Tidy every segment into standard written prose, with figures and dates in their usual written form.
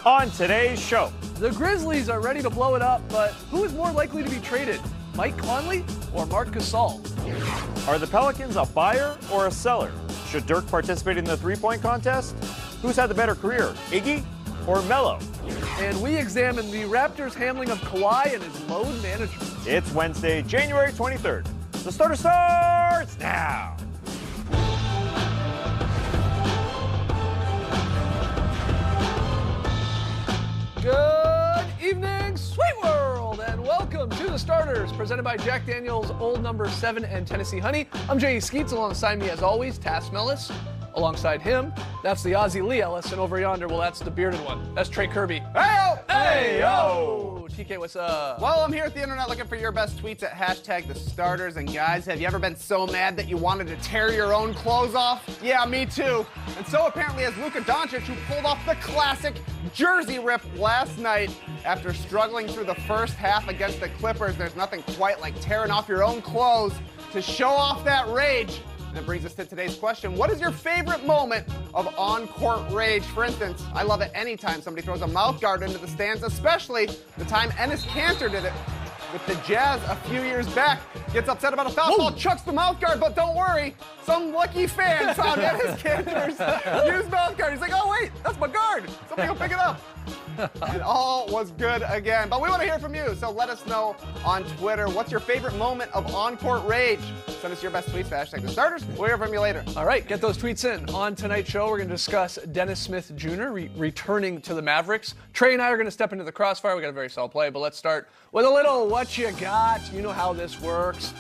On today's show, the Grizzlies are ready to blow it up, but who is more likely to be traded? Mike Conley or Marc Gasol? are the Pelicans a buyer or a seller? Should Dirk participate in the three-point contest? Who's had the better career, Iggy or Melo? And we examine the Raptors' handling of Kawhi and his load management. It's Wednesday, January 23rd. The starter starts now. Good evening, sweet world, and welcome to The Starters, presented by Jack Daniel's Old No. 7 and Tennessee Honey. I'm Jay Skeets, alongside me as always, Tass Mellis. Alongside him, that's the Aussie Lee Ellis, and over yonder, well, that's the bearded one. That's Trey Kirby. Hey-o! Hey-yo! TK, what's up? Well, I'm here at the internet looking for your best tweets at hashtag The Starters. And guys, have you ever been so mad that you wanted to tear your own clothes off? Yeah, me too. And so apparently has Luka Doncic, who pulled off the classic jersey rip last night after struggling through the first half against the Clippers. There's nothing quite like tearing off your own clothes to show off that rage. And that brings us to today's question. What is your favorite moment of on-court rage? For instance, I love it anytime somebody throws a mouth guard into the stands, especially the time Enes Kanter did it with the Jazz a few years back. Gets upset about a foul ball, chucks the mouth guard, but don't worry. Some lucky fan found Enes Kanter's used mouth guard. He's like, oh wait, that's my guard. Somebody go pick it up. And all was good again. But we want to hear from you, so let us know on Twitter. What's your favorite moment of on-court rage? Send us your best tweets to hashtag The Starters. We'll hear from you later. All right, get those tweets in. On tonight's show, we're going to discuss Dennis Smith Jr. Returning to the Mavericks. Trey and I are going to step into the crossfire. We got a very solid play, but let's start with a little what you got. You know how this works.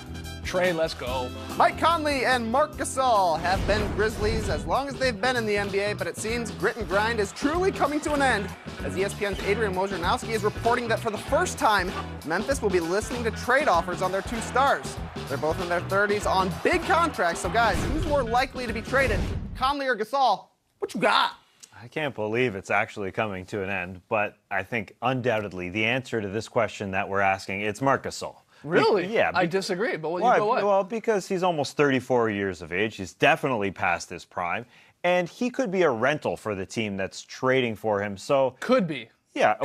Trey, let's go. Mike Conley and Marc Gasol have been Grizzlies as long as they've been in the NBA, but it seems grit and grind is truly coming to an end, as ESPN's Adrian Wojnarowski is reporting that for the first time, Memphis will be listening to trade offers on their two stars. They're both in their 30s on big contracts, so guys, who's more likely to be traded, Conley or Gasol? What you got? I can't believe it's actually coming to an end, but I think undoubtedly the answer to this question that we're asking, it's Marc Gasol. Really? Yeah. I disagree, but what? Well, because he's almost 34 years of age. He's definitely past his prime. And he could be a rental for the team that's trading for him. So Could be. Yeah,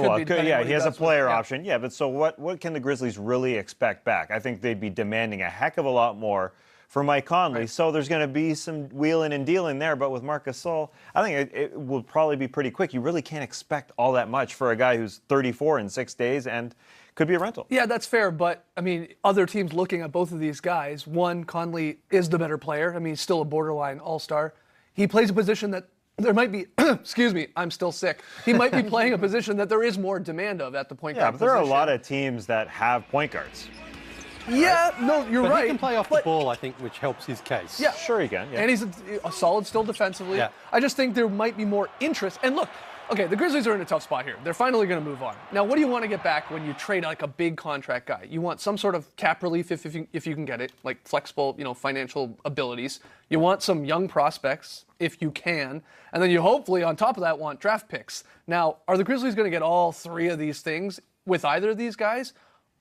he has a player yeah. option. Yeah, but so what can the Grizzlies really expect back? I think they'd be demanding a heck of a lot more for Mike Conley. Right. So there's going to be some wheeling and dealing there. But with Marc Gasol, I think it will probably be pretty quick. You really can't expect all that much for a guy who's 34 in 6 days and could be a rental. Yeah, that's fair, but, I mean, other teams looking at both of these guys, one, Conley is the better player. I mean, he's still a borderline all-star. He plays a position that there might be, excuse me, I'm still sick. He might be playing a position that there is more demand of at the point guard Yeah, but there are a position. lot of teams that have point guards. Yeah, no, you're but right. He can play off the ball, I think, which helps his case. Yeah. Sure he can. Yeah. And he's a solid still defensively. Yeah. I just think there might be more interest. And look, okay, the Grizzlies are in a tough spot here. They're finally going to move on. Now, what do you want to get back when you trade like a big contract guy? You want some sort of cap relief if you can get it, like flexible, financial abilities. You want some young prospects if you can. And then you hopefully, on top of that, want draft picks. Now, are the Grizzlies going to get all three of these things with either of these guys?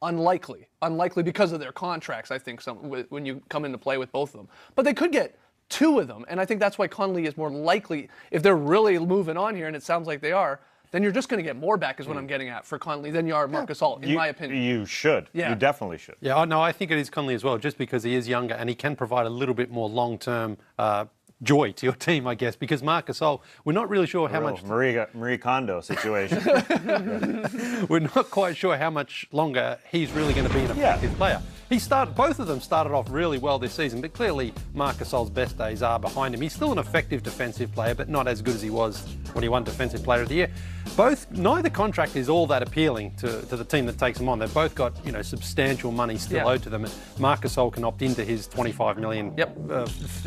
Unlikely. Unlikely because of their contracts, I think, when you come into play with both of them. But they could get two of them, and I think that's why Conley is more likely, if they're really moving on here, and it sounds like they are, then you're just going to get more back is what I'm getting at for Conley than you are Marc Gasol, in my opinion. You should. Yeah. You definitely should. Yeah, no, I think it is Conley as well, just because he is younger and he can provide a little bit more long-term joy to your team, I guess, because Marc Gasol, we're not really sure how much... Marie Kondo situation. We're not quite sure how much longer he's really going to be an effective player. Both of them started off really well this season, but clearly Marc Gasol's best days are behind him. He's still an effective defensive player, but not as good as he was when he won Defensive Player of the Year. Neither contract is all that appealing to the team that takes them on. They've both got substantial money still owed to them. And Marc Gasol can opt into his $25 million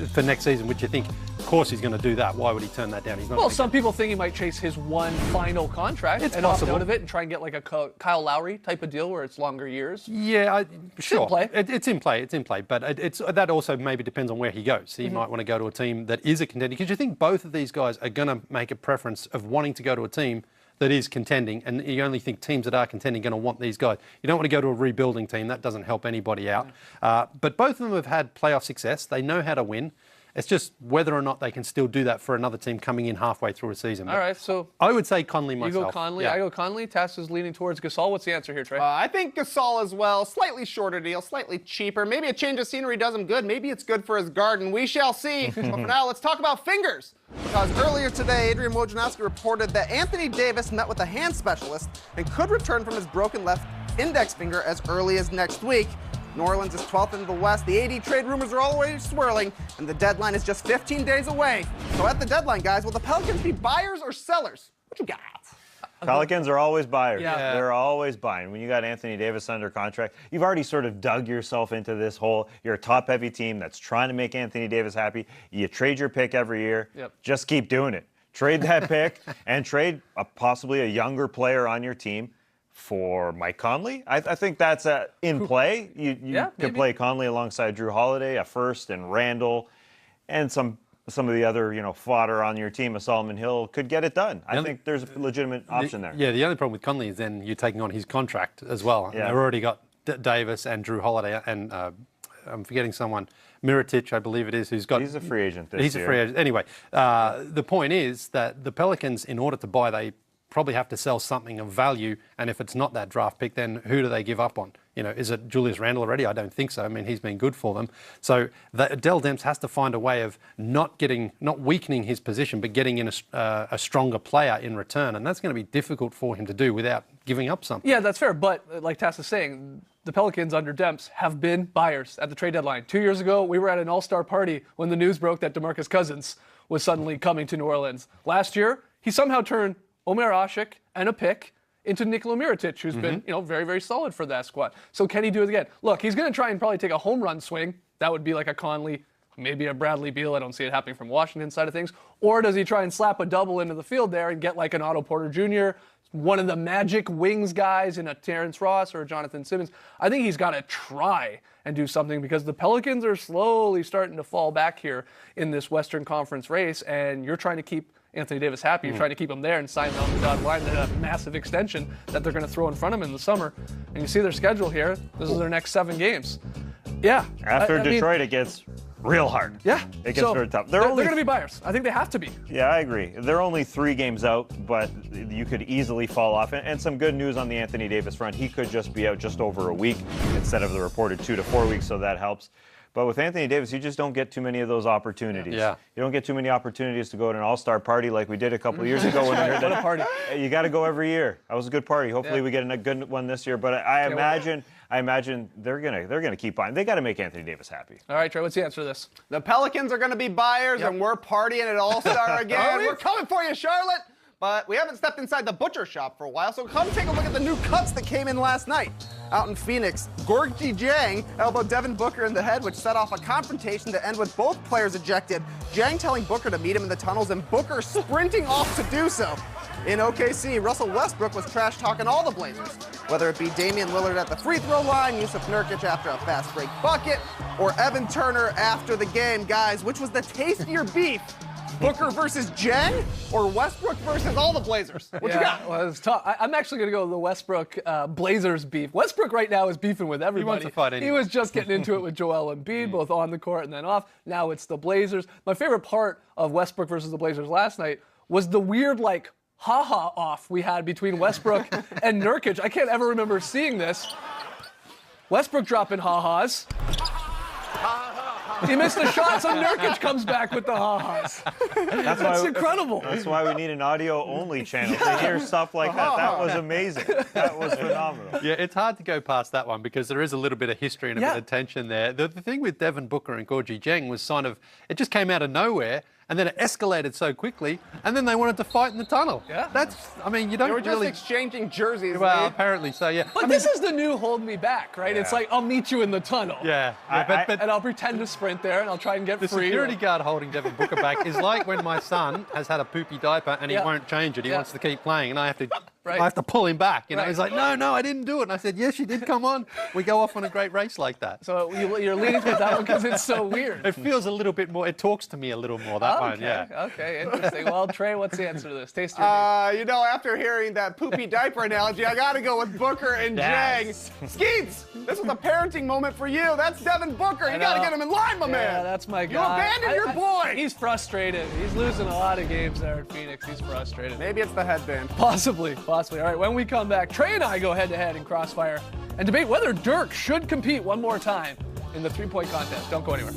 for next season, which you think, of course, he's going to do that. Why would he turn that down? He's not. Well, some people think he might chase his one final contract and opt out of it and try and get like a Kyle Lowry type of deal where it's longer years. Yeah, sure. Play. It's in play. It's in play. But that also maybe depends on where he goes. He might want to go to a team that is a contender, because you think both of these guys are going to make a preference of wanting to go to a team that is contending, and you only think teams that are contending are going to want these guys. You don't want to go to a rebuilding team. That doesn't help anybody out. But both of them have had playoff success. They know how to win. It's just whether or not they can still do that for another team coming in halfway through a season. All right, so I would say Conley myself. you go Conley, Yeah. I go Conley. Tass is leaning towards Gasol. What's the answer here, Trey? I think Gasol as well. Slightly shorter deal, slightly cheaper. Maybe a change of scenery does him good. Maybe it's good for his garden. We shall see. But for now, let's talk about fingers. Because earlier today, Adrian Wojnarowski reported that Anthony Davis met with a hand specialist and could return from his broken left index finger as early as next week. New Orleans is 12th in the West. The AD trade rumors are always swirling, and the deadline is just 15 days away. So at the deadline, guys, will the Pelicans be buyers or sellers? What you got? Pelicans are always buyers. Yeah. They're always buying. When you got Anthony Davis under contract, you've already sort of dug yourself into this hole. You're a top-heavy team that's trying to make Anthony Davis happy. You trade your pick every year. Yep. Just keep doing it. Trade that pick and trade possibly a younger player on your team for Mike Conley. I think that's in play. You Yeah, could maybe. play Conley alongside Drew Holiday, a first, and Randall, and some of the other, fodder on your team, a Solomon Hill, could get it done. I think there's a legitimate option there. Yeah, the only problem with Conley is then you're taking on his contract as well. Yeah. They've already got Davis and Drew Holiday, and I'm forgetting someone, Mirotic, I believe it is, who's got... He's a free agent this year. He's a free agent. Anyway, the point is that the Pelicans, in order to buy, they probably have to sell something of value, and if it's not that draft pick, then who do they give up on? Is it Julius Randle already? I don't think so. I mean, he's been good for them. So Dell Demps has to find a way of not weakening his position, but getting in a stronger player in return, and that's going to be difficult for him to do without giving up something. Yeah, that's fair. But like Tass is saying, the Pelicans under Demps have been buyers at the trade deadline. 2 years ago, we were at an all-star party when the news broke that DeMarcus Cousins was suddenly coming to New Orleans. Last year, he somehow turned Omer Asik and a pick into Nikola Mirotic, who's been, very, very solid for that squad. So can he do it again? Look, he's going to try and probably take a home run swing. That would be like a Conley, maybe a Bradley Beal. I don't see it happening from Washington side of things. Or does he try and slap a double into the field there and get like an Otto Porter Jr., one of the magic wings guys in a Terrence Ross or a Jonathan Simmons? I think he's got to try and do something because the Pelicans are slowly starting to fall back here in this Western Conference race, and you're trying to keep Anthony Davis happy. You're trying to keep him there and sign him on the dotted line, that massive extension that they're going to throw in front of him in the summer. And you see their schedule here. This is their next 7 games. Yeah. After Detroit, it gets real hard. Yeah. It gets very tough. They're going to be buyers. I think they have to be. Yeah, I agree. They're only 3 games out, but you could easily fall off. And some good news on the Anthony Davis front. He could just be out just over a week instead of the reported 2 to 4 weeks, so that helps. But with Anthony Davis, you just don't get too many of those opportunities. Yeah. You don't get too many opportunities to go to an all-star party like we did a couple of years ago. When we heard What a party. You got to go every year. That was a good party. Hopefully we get a good one this year. But I imagine they're gonna keep buying. They got to make Anthony Davis happy. All right, Trey, what's the answer to this? The Pelicans are going to be buyers, and we're partying at All-Star again. We're coming for you, Charlotte. But we haven't stepped inside the butcher shop for a while, so come take a look at the new cuts that came in last night. Out in Phoenix, Gorgui Dieng elbowed Devin Booker in the head, which set off a confrontation to end with both players ejected. Dieng telling Booker to meet him in the tunnels, and Booker sprinting off to do so. In OKC, Russell Westbrook was trash-talking all the Blazers, whether it be Damian Lillard at the free throw line, Yusuf Nurkic after a fast break bucket, or Evan Turner after the game. Guys, which was the tastier beef? Booker versus Dieng or Westbrook versus all the Blazers? What you got? Well, it's tough. I'm actually going to go with the Westbrook Blazers beef. Westbrook right now is beefing with everybody. He wants to fight anyway. He was just getting into it with Joel Embiid, both on the court and then off. Now it's the Blazers. My favorite part of Westbrook versus the Blazers last night was the weird, ha-ha off we had between Westbrook and Nurkic. I can't ever remember seeing this. Westbrook dropping ha-has. He missed a shot, so Nurkic comes back with the ha-has. That's incredible. That's why we need an audio-only channel to hear stuff like that. That was amazing. That was phenomenal. Yeah, it's hard to go past that one because there is a little bit of history and a bit of tension there. The thing with Devin Booker and Gorgui Dieng was it just came out of nowhere. And then it escalated so quickly, and then they wanted to fight in the tunnel. Yeah. They You don't were just really... exchanging jerseys. Well, Lee. apparently so, yeah. But this is the new hold me back, right? Yeah. It's like, I'll meet you in the tunnel. Yeah, And I'll pretend to sprint there, and I'll try and get the free. security guard holding Devin Booker back is like when my son has had a poopy diaper and he Yeah. won't change it. He Yeah. wants to keep playing, and I have to Right. I have to pull him back. You know, Right. he's like, no, I didn't do it. And I said, yes, you did. Come on. We go off on a great race like that. So you're leaning towards that one because it's so weird. It feels a little bit more. It talks to me a little more, that one, yeah. Okay, interesting. Well, Trey, what's the answer to this? Taste your You know, after hearing that poopy diaper analogy, I got to go with Booker and Yes. Jang. Skeets, this was a parenting moment for you. That's Devin Booker. You got to get him in line, my man. Yeah, that's my You guy. abandoned your boy. He's frustrated. He's losing a lot of games there at Phoenix. He's frustrated. Maybe it's the headband. Possibly. All right, when we come back, Trey and I go head-to-head in Crossfire and debate whether Dirk should compete one more time in the three-point contest. Don't go anywhere.